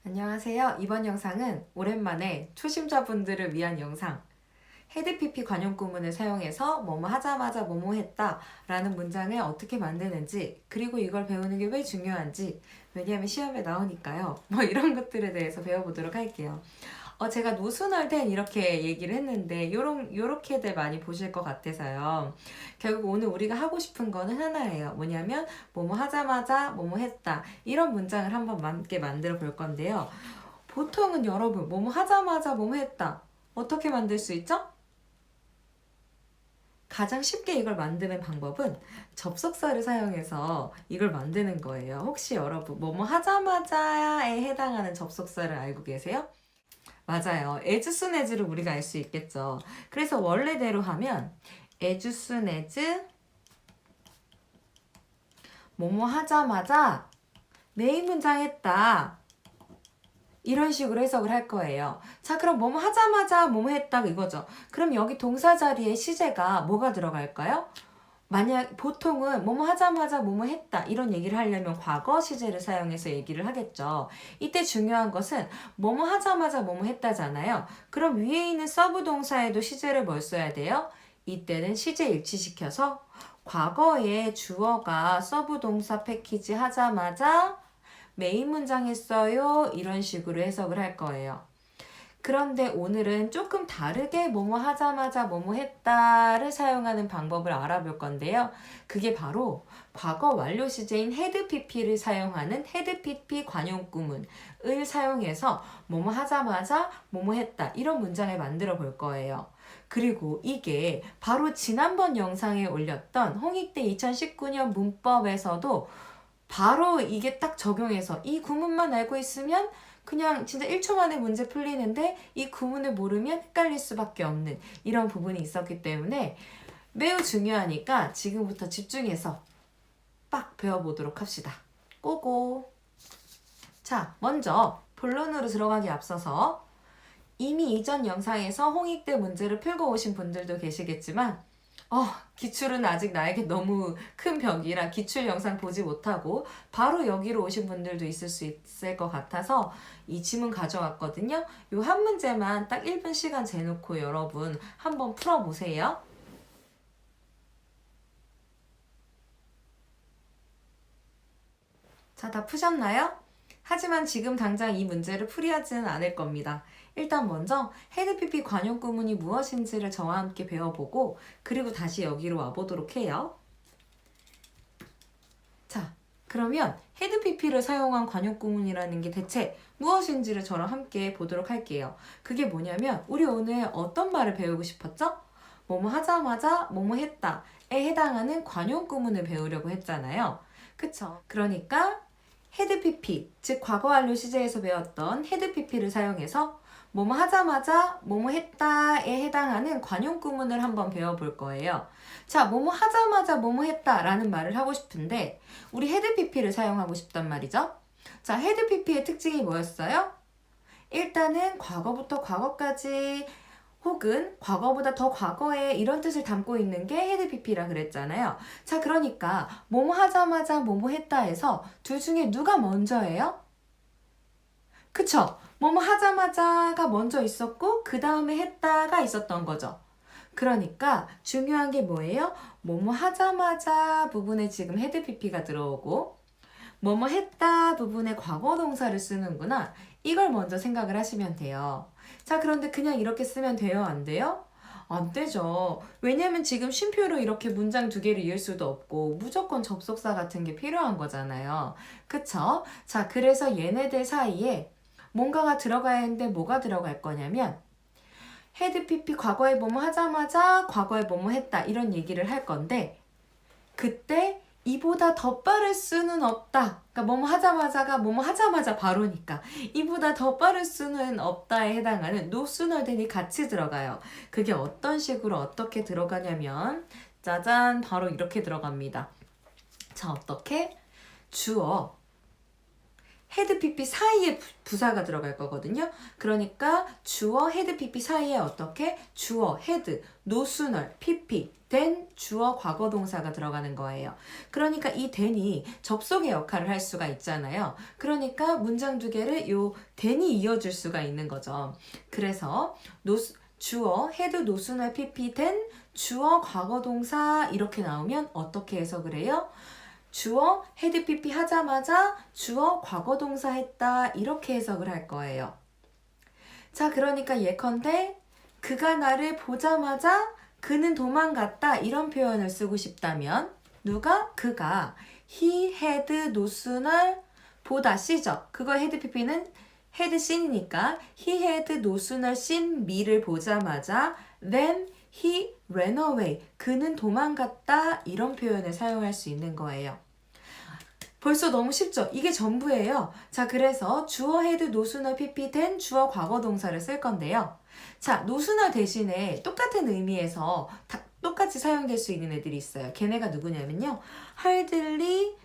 안녕하세요. 이번 영상은 오랜만에 초심자분들을 위한 영상 헤드피피 관용 구문을 사용해서 뭐뭐 하자마자 뭐뭐 했다 라는 문장을 어떻게 만드는지, 그리고 이걸 배우는 게 왜 중요한지, 왜냐하면 시험에 나오니까요. 뭐 이런 것들에 대해서 배워보도록 할게요. 제가 노순월된 이렇게 얘기를 했는데 요렇게들 많이 보실 것 같아서요. 결국 오늘 우리가 하고 싶은 거는 하나예요. 뭐냐면 뭐뭐 하자마자 뭐뭐 했다, 이런 문장을 한번 함께 만들어 볼 건데요. 보통은 여러분 뭐뭐 하자마자 뭐뭐 했다 어떻게 만들 수 있죠? 가장 쉽게 이걸 만드는 방법은 접속사를 사용해서 이걸 만드는 거예요. 혹시 여러분 뭐뭐 하자마자에 해당하는 접속사를 알고 계세요? 맞아요. as soon as를 우리가 알 수 있겠죠. 그래서 원래대로 하면 as soon as 뭐뭐 하자마자 메인 문장 했다, 이런 식으로 해석을 할 거예요. 자, 그럼 뭐뭐 하자마자 뭐뭐 했다 이거죠. 그럼 여기 동사 자리에 시제가 뭐가 들어갈까요? 만약 보통은 뭐뭐 하자마자 뭐뭐 했다 이런 얘기를 하려면 과거 시제를 사용해서 얘기를 하겠죠. 이때 중요한 것은 뭐뭐 하자마자 뭐뭐 했다잖아요. 그럼 위에 있는 서브 동사에도 시제를 뭘 써야 돼요? 이때는 시제 일치시켜서 과거에 주어가 서브 동사 패키지 하자마자 메인 문장 했어요, 이런 식으로 해석을 할 거예요. 그런데 오늘은 조금 다르게 뭐뭐 하자마자 뭐뭐 했다를 사용하는 방법을 알아볼 건데요. 그게 바로 과거 완료 시제인 had pp를 사용하는 had pp 관용 구문을 사용해서 뭐뭐 하자마자 뭐뭐 했다, 이런 문장을 만들어 볼 거예요. 그리고 이게 바로 지난번 영상에 올렸던 홍익대 2019년 문법에서도 바로 이게 딱 적용해서 이 구문만 알고 있으면 그냥 진짜 1초 만에 문제 풀리는데, 이 구문을 모르면 헷갈릴 수밖에 없는 이런 부분이 있었기 때문에 매우 중요하니까 지금부터 집중해서 빡 배워보도록 합시다. 고고! 자, 먼저 본론으로 들어가기 앞서서 이미 이전 영상에서 홍익대 문제를 풀고 오신 분들도 계시겠지만 기출은 아직 나에게 너무 큰 벽이라 기출 영상 보지 못하고 바로 여기로 오신 분들도 있을 수 있을 것 같아서 이 지문 가져왔거든요. 요 한 문제만 딱 1분 시간 재놓고 여러분 한번 풀어보세요. 자, 다 푸셨나요? 하지만 지금 당장 이 문제를 풀이하지는 않을 겁니다. 일단 먼저 헤드피피 관용 구문이 무엇인지를 저와 함께 배워보고 그리고 다시 여기로 와보도록 해요. 자, 그러면 헤드피피를 사용한 관용 구문이라는 게 대체 무엇인지를 저랑 함께 보도록 할게요. 그게 뭐냐면 우리 오늘 어떤 말을 배우고 싶었죠? 뭐뭐 하자마자 뭐뭐 했다에 해당하는 관용 구문을 배우려고 했잖아요. 그쵸? 그러니까 헤드피피, 즉 과거 완료 시제에서 배웠던 헤드피피를 사용해서 뭐뭐 하자마자 뭐뭐 했다에 해당하는 관용 구문을 한번 배워볼 거예요. 자, 뭐뭐 하자마자 뭐뭐 했다라는 말을 하고 싶은데 우리 헤드피피를 사용하고 싶단 말이죠. 자, 헤드피피의 특징이 뭐였어요? 일단은 과거부터 과거까지 혹은 과거보다 더 과거에 이런 뜻을 담고 있는 게 헤드피피라 그랬잖아요. 자, 그러니까 뭐뭐 하자마자 뭐뭐 했다 해서 둘 중에 누가 먼저예요? 그쵸? 뭐뭐 하자마자가 먼저 있었고 그 다음에 했다가 있었던 거죠. 그러니까 중요한 게 뭐예요? 뭐뭐 하자마자 부분에 지금 헤드피피가 들어오고 뭐뭐 했다 부분에 과거 동사를 쓰는구나, 이걸 먼저 생각을 하시면 돼요. 자, 그런데 그냥 이렇게 쓰면 돼요? 안 돼요? 안 되죠. 왜냐면 지금 쉼표로 이렇게 문장 두 개를 이을 수도 없고 무조건 접속사 같은 게 필요한 거잖아요. 그쵸? 자, 그래서 얘네들 사이에 뭔가가 들어가야 하는데 뭐가 들어갈 거냐면 헤드 PP 과거에 뭐뭐 하자마자 과거에 뭐뭐 했다, 이런 얘기를 할 건데 그때 이보다 더 빠를 수는 없다. 그러니까 뭐뭐 하자마자가 뭐뭐 하자마자 바로니까 이보다 더 빠를 수는 없다에 해당하는 no sooner than이 같이 들어가요. 그게 어떤 식으로 어떻게 들어가냐면 짜잔, 바로 이렇게 들어갑니다. 자, 어떻게? 주어 헤드 PP 사이에 부사가 들어갈 거거든요. 그러니까 주어 헤드 PP 사이에 어떻게 주어 헤드 노순얼 PP then 주어 과거 동사가 들어가는 거예요. 그러니까 이 then이 접속의 역할을 할 수가 있잖아요. 그러니까 문장 두 개를 요 then이 이어줄 수가 있는 거죠. 그래서 주어 헤드 노순얼 PP then 주어 과거 동사 이렇게 나오면 어떻게 해석을 해요? 주어 헤드 PP 하자마자 주어 과거 동사 했다 이렇게 해석을 할 거예요. 자, 그러니까 예컨대 그가 나를 보자마자 그는 도망갔다 이런 표현을 쓰고 싶다면 누가? 그가 he had no sooner 보다 C죠. 그거 헤드 PP는 헤드 씬이니까 he had no sooner seen me를 보자마자 then he ran away. 그는 도망갔다 이런 표현을 사용할 수 있는 거예요. 벌써 너무 쉽죠? 이게 전부예요. 자, 그래서 주어 헤드 노순어 PP then 주어 과거 동사를 쓸 건데요. 자, 노순어 대신에 똑같은 의미에서 똑같이 사용될 수 있는 애들이 있어요. 걔네가 누구냐면요. hardly,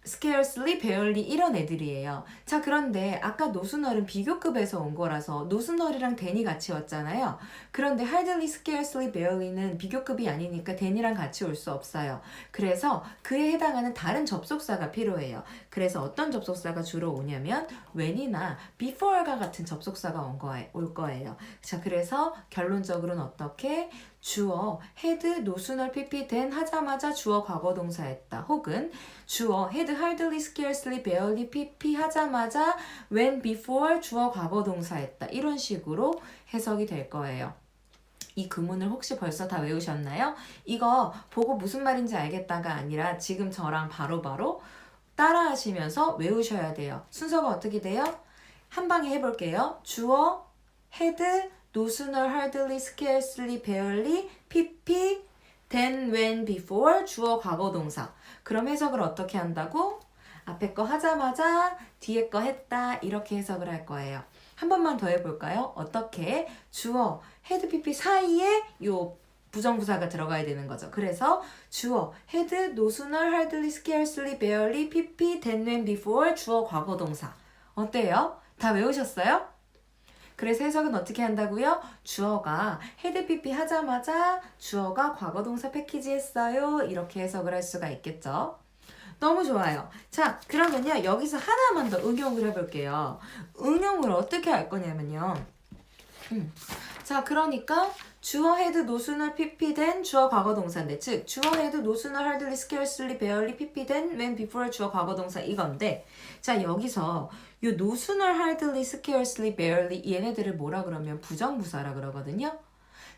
scarcely, barely 이런 애들이에요. 자, 그런데 아까 노순얼은 비교급에서 온 거라서 노순얼이랑 then이 같이 왔잖아요. 그런데 hardly, scarcely, barely는 비교급이 아니니까 then이랑 같이 올 수 없어요. 그래서 그에 해당하는 다른 접속사가 필요해요. 그래서 어떤 접속사가 주로 오냐면 when이나 before가 같은 접속사가 올 거예요. 자, 그래서 결론적으로는 어떻게? 주어 had 노순얼 PP then 하자마자 주어 과거 동사했다. 혹은 주어 had hardly, scarcely, barely PP 하자마자 when before 주어 과거 동사했다. 이런 식으로 해석이 될 거예요. 이 구문을 혹시 벌써 다 외우셨나요? 이거 보고 무슨 말인지 알겠다가 아니라 지금 저랑 바로바로 따라하시면서 외우셔야 돼요. 순서가 어떻게 돼요? 한 방에 해볼게요. 주어 had no sooner, hardly, scarcely, barely, PP, then, when, before, 주어 과거 동사. 그럼 해석을 어떻게 한다고? 앞에 거 하자마자 뒤에 거 했다 이렇게 해석을 할 거예요. 한 번만 더 해볼까요? 어떻게? 주어, had, PP 사이에 요 부정부사가 들어가야 되는 거죠. 그래서 주어, had, no sooner, hardly, scarcely, barely, PP, then, when, before, 주어 과거 동사. 어때요? 다 외우셨어요? 그래서 해석은 어떻게 한다고요? 주어가 had PP 하자마자 주어가 과거 동사 패키지 했어요. 이렇게 해석을 할 수가 있겠죠. 너무 좋아요. 자, 그러면요. 여기서 하나만 더 응용을 해볼게요. 응용을 어떻게 할 거냐면요. 자, 그러니까 주어 had no sooner PP then 주어 과거 동사인데 즉 주어 had no sooner, hardly, scarcely, barely, PP then, when, before 주어 과거 동사 이건데 자, 여기서 요 no sooner, hardly, scarcely, barely 얘네들을 뭐라 그러면 부정부사라 그러거든요.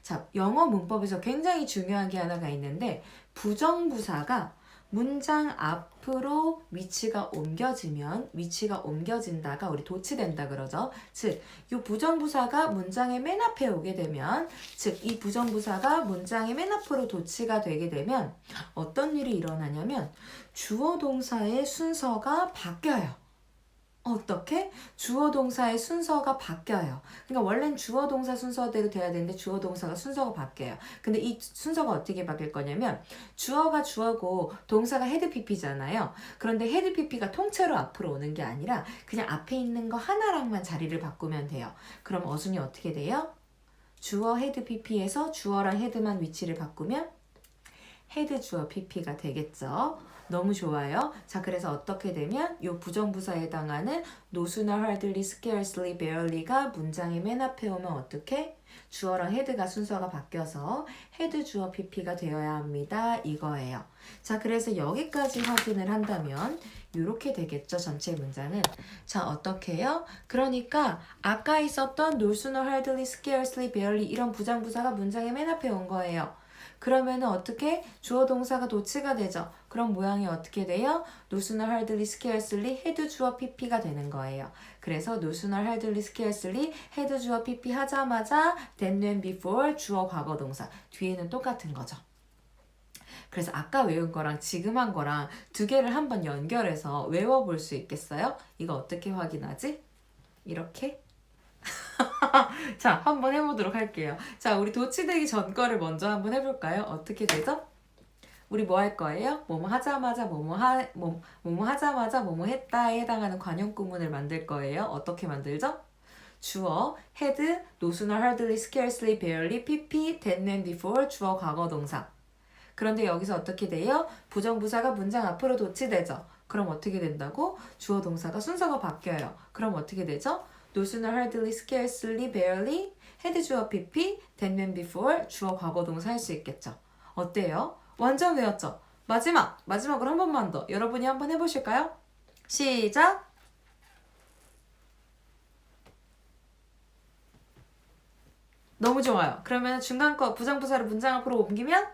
자, 영어 문법에서 굉장히 중요한 게 하나가 있는데 부정부사가 문장 앞으로 위치가 옮겨진다가 우리 도치된다 그러죠. 즉, 이 부정부사가 문장의 맨 앞에 오게 되면, 즉, 이 부정부사가 문장의 맨 앞으로 도치가 되게 되면 어떤 일이 일어나냐면 주어 동사의 순서가 바뀌어요. 어떻게? 주어 동사의 순서가 바뀌어요. 그러니까 원래는 주어 동사 순서대로 돼야 되는데 주어 동사가 순서가 바뀌어요. 근데 이 순서가 어떻게 바뀔 거냐면 주어가 주어고 동사가 헤드 PP잖아요. 그런데 헤드 PP가 통째로 앞으로 오는 게 아니라 그냥 앞에 있는 거 하나랑만 자리를 바꾸면 돼요. 그럼 어순이 어떻게 돼요? 주어 헤드 PP에서 주어랑 헤드만 위치를 바꾸면 헤드 주어 PP가 되겠죠. 너무 좋아요. 자, 그래서 어떻게 되면 이 부정부사에 해당하는 no sooner, hardly, scarcely, barely가 문장의 맨 앞에 오면 어떻게? 주어랑 헤드가 순서가 바뀌어서 헤드 주어 PP가 되어야 합니다. 이거예요. 자, 그래서 여기까지 확인을 한다면 이렇게 되겠죠. 전체 문장은. 자, 어떻게 해요? 그러니까 아까 있었던 no sooner, hardly, scarcely, barely 이런 부정부사가 문장의 맨 앞에 온 거예요. 그러면은 어떻게? 주어 동사가 도치가 되죠. 그럼 모양이 어떻게 돼요? no sooner, hardly, scarcely, had 주어 PP가 되는 거예요. 그래서 no sooner, hardly, scarcely, had 주어 PP 하자마자 then, when, before 주어 과거 동사. 뒤에는 똑같은 거죠. 그래서 아까 외운 거랑 지금 한 거랑 두 개를 한번 연결해서 외워볼 수 있겠어요? 이거 어떻게 확인하지? 이렇게? 자, 한번 해보도록 할게요. 자, 우리 도치되기 전 거를 먼저 한번 해볼까요? 어떻게 되죠? 우리 뭐 할 거예요? 뭐뭐 하자마자 뭐뭐 하자마자 뭐뭐 했다에 해당하는 관용 구문을 만들 거예요. 어떻게 만들죠? 주어, had, no sooner, hardly, scarcely, barely, pp, then, when, before, 주어, 과거, 동사. 그런데 여기서 어떻게 돼요? 부정부사가 문장 앞으로 도치되죠. 그럼 어떻게 된다고? 주어, 동사가 순서가 바뀌어요. 그럼 어떻게 되죠? No sooner, hardly, scarcely, barely, had, 주어, pp, then, when, before, 주어, 과거, 동사 할 수 있겠죠. 어때요? 완전 외웠죠? 마지막으로 한 번만 더. 여러분이 한번 해보실까요? 시작! 너무 좋아요. 그러면 중간 거 부정부사를 문장 앞으로 옮기면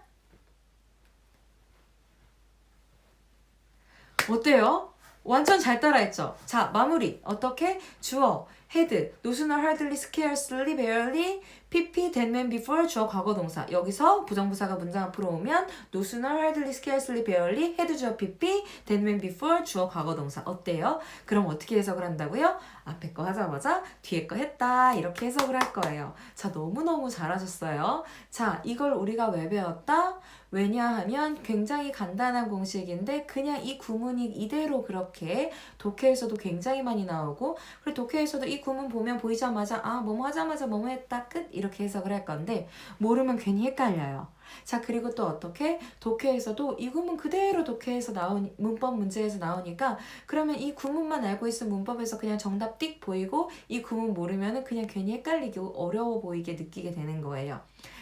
어때요? 완전 잘 따라했죠? 자, 마무리. 어떻게? 주어, had, no sooner, hardly, scarcely, barely, pp, then, when, before, 주어, 과거, 동사. 여기서 부정부사가 문장 앞으로 오면 no sooner, hardly, scarcely, barely, had, 주어, pp, then, when, before, 주어, 과거, 동사. 어때요? 그럼 어떻게 해석을 한다고요? 앞에 거 하자마자 뒤에 거 했다. 이렇게 해석을 할 거예요. 자, 너무너무 잘하셨어요. 자, 이걸 우리가 왜 배웠다? 왜냐하면 굉장히 간단한 공식인데 그냥 이 구문이 이대로 그렇게 독해에서도 굉장히 많이 나오고 그리고 독해에서도 이 구문 보면 보이자마자 뭐뭐 하자마자 뭐뭐 했다 끝 이렇게 해석을 할 건데 모르면 괜히 헷갈려요. 자, 그리고 또 어떻게? 독해에서도 이 구문 그대로 독해에서 나온 문법 문제에서 나오니까 그러면 이 구문만 알고 있으면 문법에서 그냥 정답 띡 보이고 이 구문 모르면은 그냥 괜히 헷갈리고 어려워 보이게 느끼게 되는 거예요.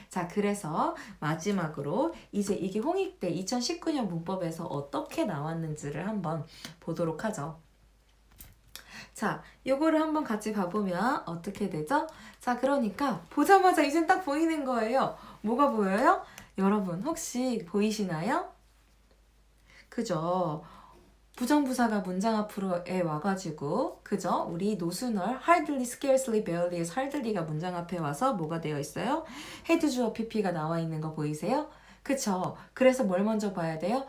자, 그래서 마지막으로 이제 이게 홍익대 2019년 문법에서 어떻게 나왔는지를 한번 보도록 하죠. 자, 요거를 한번 같이 봐보면 어떻게 되죠? 자, 그러니까 보자마자 이젠 딱 보이는 거예요. 뭐가 보여요? 여러분 혹시 보이시나요? 그죠? 부정부사가 문장 앞으로에 와가지고 그죠? 우리 no sooner, hardly, scarcely, barely에서 hardly가 문장 앞에 와서 뭐가 되어 있어요? had, 주어, pp가 나와 있는 거 보이세요? 그쵸? 그래서 뭘 먼저 봐야 돼요?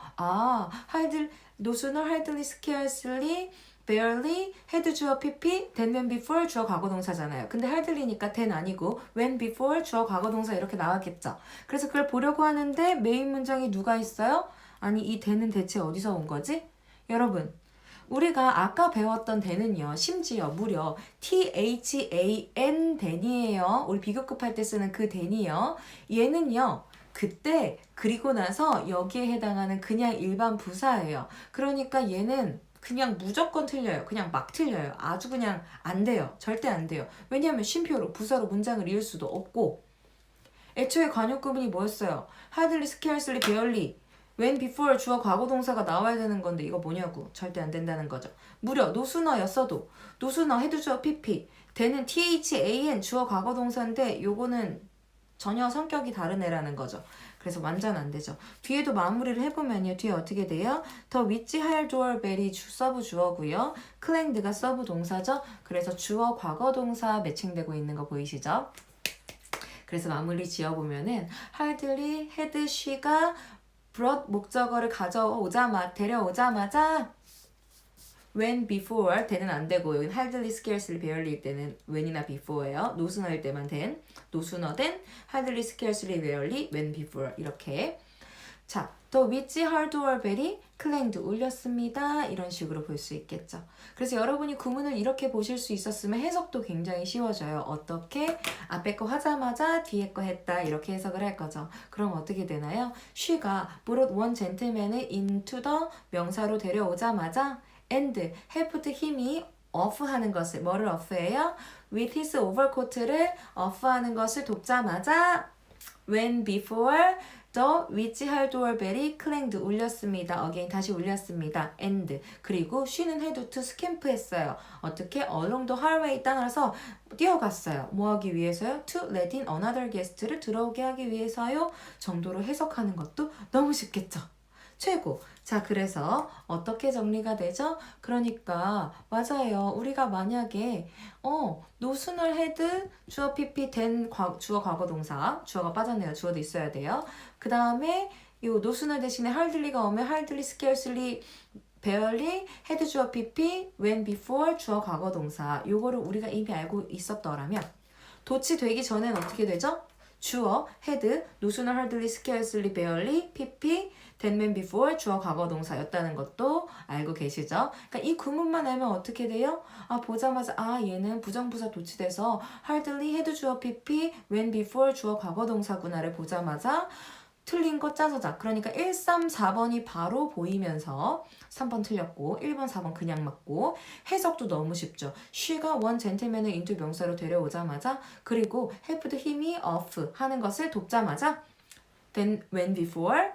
hardly, no sooner, hardly, scarcely, barely, had, 주어, pp, then, when, before, 주어, 과거 동사잖아요. 근데 hardly니까 then 아니고 when, before, 주어, 과거 동사 이렇게 나왔겠죠. 그래서 그걸 보려고 하는데 메인 문장이 누가 있어요? 아니 이 then은 대체 어디서 온 거지? 여러분, 우리가 아까 배웠던 then은요, 심지어 무려 THAN then이에요. 우리 비교급 할 때 쓰는 그 then이요. 얘는요, 그때 그리고 나서 여기에 해당하는 그냥 일반 부사예요. 그러니까 얘는 그냥 무조건 틀려요. 그냥 막 틀려요. 아주 그냥 안 돼요. 절대 안 돼요. 왜냐하면 쉼표로 부사로 문장을 이을 수도 없고 애초에 관용 구문이 뭐였어요? hardly, scarcely, barely when, before, 주어, 과거 동사가 나와야 되는 건데 이거 뭐냐고. 절대 안 된다는 거죠. 무려 no sooner였어도 no sooner, had, 주어, pp then은 THAN, 주어, 과거 동사인데 요거는 전혀 성격이 다른 애라는 거죠. 그래서 완전 안 되죠. 뒤에도 마무리를 해보면요. 뒤에 어떻게 돼요? 더 위치 할 도어벨이 서브 주어고요. 클랭드가 서브 동사죠. 그래서 주어, 과거 동사 매칭되고 있는 거 보이시죠? 그래서 마무리 지어보면은 hardly, had, she가 brought 목적어를 데려오자마자 when, before, then은 안 되고 여기는 hardly, scarcely, barely일 때는 when이나 before예요. no sooner일 때만 then, no sooner than, hardly, scarcely, barely, when, before 이렇게. 자, 더 위치 hardware bell이 clanged 울렸습니다. 이런 식으로 볼 수 있겠죠. 그래서 여러분이 구문을 이렇게 보실 수 있었으면 해석도 굉장히 쉬워져요. 어떻게? 앞에 거 하자마자 뒤에 거 했다. 이렇게 해석을 할 거죠. 그럼 어떻게 되나요? she가 brought one gentleman을 into the 명사로 데려오자마자 and helped 힘이 off 하는 것을 뭐를 off해요? with his overcoat를 off 하는 것을 돕자마자 when before the which hard doorbell이 clanged 울렸습니다. again 다시 울렸습니다. and 그리고 she는 had to scamp 했어요. 어떻게? along the hallway 따라서 뛰어갔어요. 뭐 하기 위해서요? to let in another guest를 들어오게 하기 위해서요. 정도로 해석하는 것도 너무 쉽겠죠. 최고. 자, 그래서 어떻게 정리가 되죠? 그러니까 맞아요. 우리가 만약에 no sooner had 주어 pp then 주어 과거 동사 주어가 빠졌네요. 주어도 있어야 돼요. 그 다음에 이 no sooner 대신에 hardly가 오면 hardly, scarcely, barely, had 주어 pp, when, before 주어 과거 동사 요거를 우리가 이미 알고 있었더라면 도치되기 전엔 어떻게 되죠? 주어, had, no sooner, hardly, scarcely, barely, pp, then, when, before 주어 과거 동사였다는 것도 알고 계시죠? 그러니까 이 구문만 알면 어떻게 돼요? 보자마자 얘는 부정부사 도치돼서 hardly had 주어 PP, when, before 주어 과거 동사구나를 보자마자 틀린 거 짜서 자. 그러니까 1, 3, 4번이 바로 보이면서 3번 틀렸고 1번, 4번 그냥 맞고 해석도 너무 쉽죠. she가 원 젠틀맨을 인투 명사로 데려오자마자 그리고 helped 힘이 off 하는 것을 돕자마자 then, when, before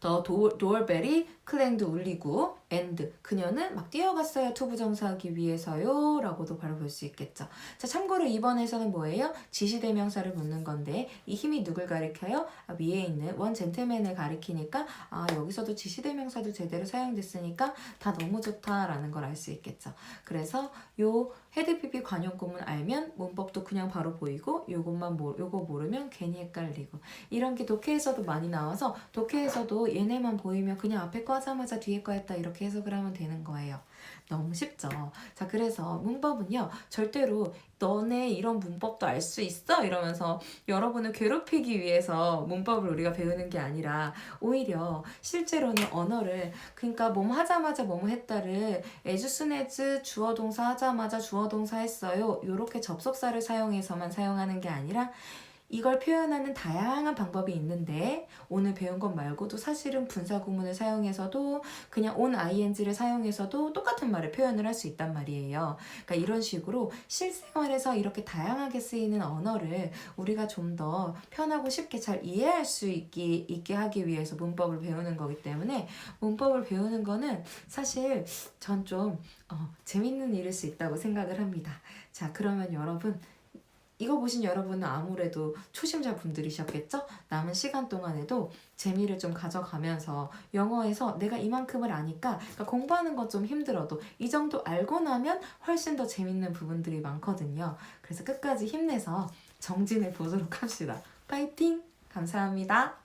the doorbell이 클랭도 울리고 and 그녀는 막 뛰어갔어요. 투부정사하기 위해서요 라고도 바로 볼 수 있겠죠. 자, 참고로 이번에서는 뭐예요? 지시대명사를 묻는 건데 이 힘이 누굴 가리켜요? 위에 있는 원 젠틀맨을 가리키니까 여기서도 지시대명사도 제대로 사용됐으니까 다 너무 좋다라는 걸 알 수 있겠죠. 그래서 요 헤드피피 관용구문 알면 문법도 그냥 바로 보이고 요거 모르면 괜히 헷갈리고 이런 게 독해에서도 많이 나와서 독해에서도 얘네만 보이면 그냥 앞에 거 하자마자 뒤에 거 했다 이렇게 해석을 하면 되는 거예요. 너무 쉽죠. 자, 그래서 문법은요 절대로 너네 이런 문법도 알 수 있어? 이러면서 여러분을 괴롭히기 위해서 문법을 우리가 배우는 게 아니라 오히려 실제로는 언어를 그러니까 뭐뭐 하자마자 뭐뭐 했다를 as soon as 주어 동사 하자마자 주어 동사 했어요. 요렇게 접속사를 사용해서만 사용하는 게 아니라 이걸 표현하는 다양한 방법이 있는데 오늘 배운 것 말고도 사실은 분사구문을 사용해서도 그냥 on ing를 사용해서도 똑같은 말을 표현을 할 수 있단 말이에요. 그러니까 이런 식으로 실생활에서 이렇게 다양하게 쓰이는 언어를 우리가 좀 더 편하고 쉽게 잘 이해할 수 있게 하기 위해서 문법을 배우는 거기 때문에 문법을 배우는 거는 사실 전 좀 재밌는 일일 수 있다고 생각을 합니다. 자, 그러면 여러분 이거 보신 여러분은 아무래도 초심자 분들이셨겠죠? 남은 시간 동안에도 재미를 좀 가져가면서 영어에서 내가 이만큼을 아니까 그러니까 공부하는 건 좀 힘들어도 이 정도 알고 나면 훨씬 더 재밌는 부분들이 많거든요. 그래서 끝까지 힘내서 정진해 보도록 합시다. 파이팅! 감사합니다.